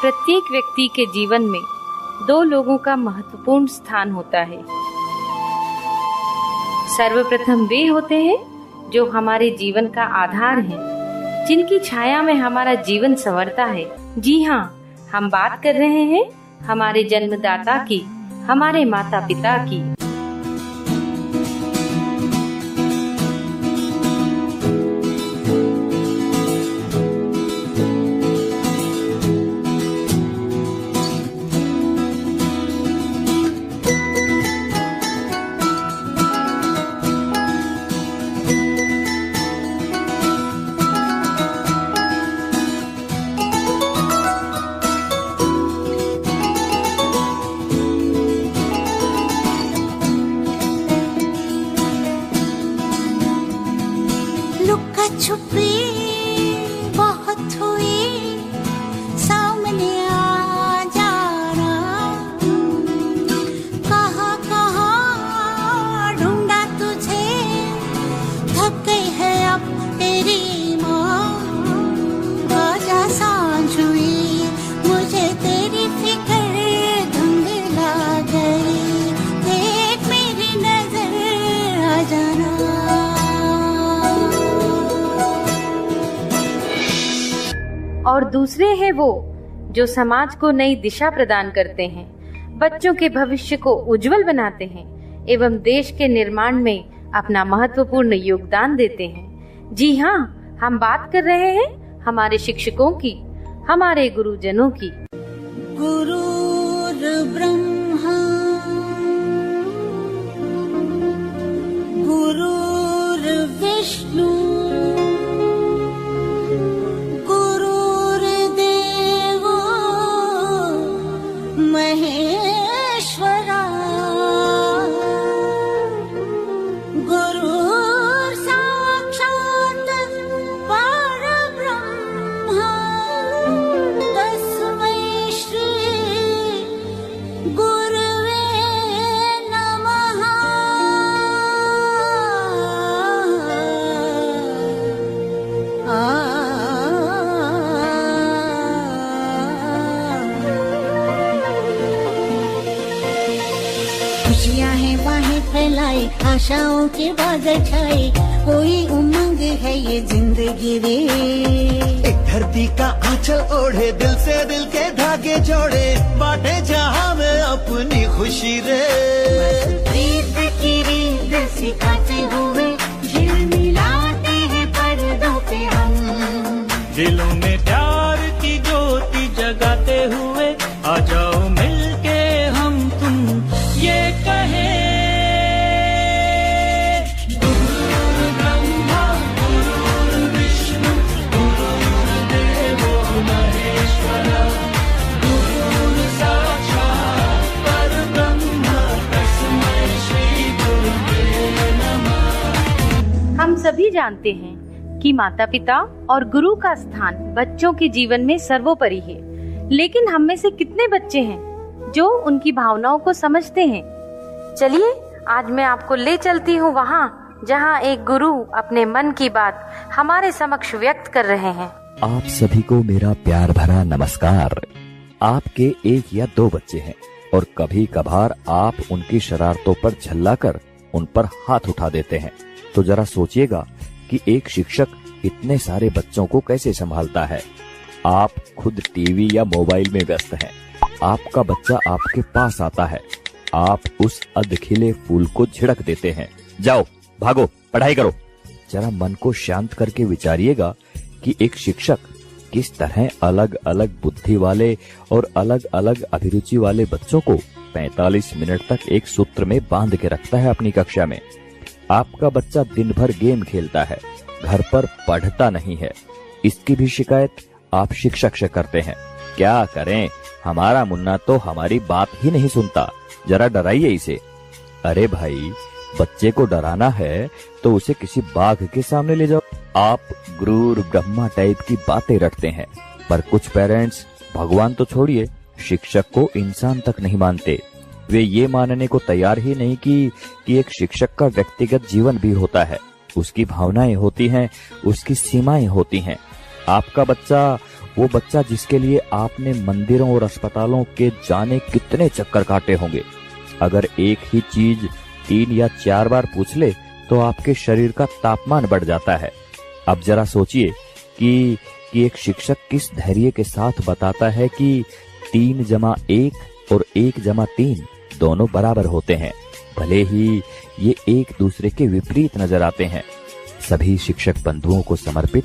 प्रत्येक व्यक्ति के जीवन में दो लोगों का महत्वपूर्ण स्थान होता है। सर्वप्रथम वे होते हैं जो हमारे जीवन का आधार हैं, जिनकी छाया में हमारा जीवन संवरता है। जी हाँ, हम बात कर रहे हैं हमारे जन्मदाता की, हमारे माता पिता की। लुका छुपी बहुत हुई, सामने आ जाना। कहाँ कहाँ ढूंढा तुझे, थक गई है अब तेरी माँ। आजा सांझ हुई, मुझे तेरी फिक्र धुंधला गई। देख मेरी नजर आ जाना। और दूसरे हैं वो जो समाज को नई दिशा प्रदान करते हैं, बच्चों के भविष्य को उज्जवल बनाते हैं एवं देश के निर्माण में अपना महत्वपूर्ण योगदान देते हैं। जी हाँ, हम बात कर रहे हैं हमारे शिक्षकों की, हमारे गुरुजनों की। गुरुर् ब्रह्मा गुरुर्विष्णु गुरुर्देवो महेश्वरा। गुरुर् साक्षात् परब्रह्मा, तस्मै श्री गुरुवे नमः। खुशियाँ हैं बाहें फैलाई, आशाओं के बादल छाए, कोई उमंग है ये जिंदगी रे। एक धरती का आंचल ओढ़े, दिल से दिल के धागे जोड़े, बांटे जहां में अपनी खुशी रे। रीत की रीत सिखाते हुए झिलमिलाते हैं पर्दों पे हम। दिलों में प्यार की ज्योति जगाते हुए आ जाओ मिलके हम तुम ये कहें। गुरु ब्रह्मा गुरु विष्णु गुरुर्देवो महेश्वरा। गुरु साक्षात् परब्रह्म, तस्मै श्री गुरुवे नमः। हम सभी जानते हैं कि माता पिता और गुरु का स्थान बच्चों के जीवन में सर्वोपरि है, लेकिन हम में से कितने बच्चे हैं जो उनकी भावनाओं को समझते हैं? चलिए आज मैं आपको ले चलती हूँ वहाँ जहाँ एक गुरु अपने मन की बात हमारे समक्ष व्यक्त कर रहे हैं। आप सभी को मेरा प्यार भरा नमस्कार। आपके एक या दो बच्चे हैं और कभी कभार आप उनकी शरारतों पर झल्लाकर उन पर हाथ उठा देते हैं। तो जरा सोचिएगा कि एक शिक्षक इतने सारे बच्चों को कैसे संभालता है। आप खुद टीवी या मोबाइल में व्यस्त हैं, आपका बच्चा आपके पास आता है, आप उस अधखिले फूल को झिड़क देते हैं, जाओ भागो पढ़ाई करो। जरा मन को शांत करके विचारिएगा कि एक शिक्षक किस तरह अलग अलग बुद्धि वाले और अलग अलग अभिरुचि वाले बच्चों को 45 मिनट तक एक सूत्र में बांध के रखता है अपनी कक्षा में। आपका बच्चा दिन भर गेम खेलता है, घर पर पढ़ता नहीं है, इसकी भी शिकायत आप शिक्षक से करते हैं। क्या करें, हमारा मुन्ना तो हमारी बात ही नहीं सुनता, जरा डराइए इसे। अरे भाई, बच्चे को डराना है तो उसे किसी बाघ के सामने ले जाओ। आप गुरु ब्रह्मा टाइप की बातें रटते हैं, पर कुछ पेरेंट्स भगवान तो छोड़िए, शिक्षक को इंसान तक नहीं मानते। वे ये मानने को तैयार ही नहीं कि एक शिक्षक का व्यक्तिगत जीवन भी होता है, उसकी भावनाएं होती हैं, उसकी सीमाएं होती हैं। आपका बच्चा वो बच्चा जिसके लिए आपने मंदिरों और अस्पतालों के जाने कितने चक्कर काटे होंगे, अगर एक ही चीज 3 या 4 बार पूछ ले तो आपके शरीर का तापमान बढ़ जाता है। अब जरा सोचिए कि एक शिक्षक किस धैर्य के साथ बताता है कि 3+1 और 1+3 दोनों बराबर होते हैं, भले ही ये एक दूसरे के विपरीत नजर आते हैं। सभी शिक्षक बंधुओं को समर्पित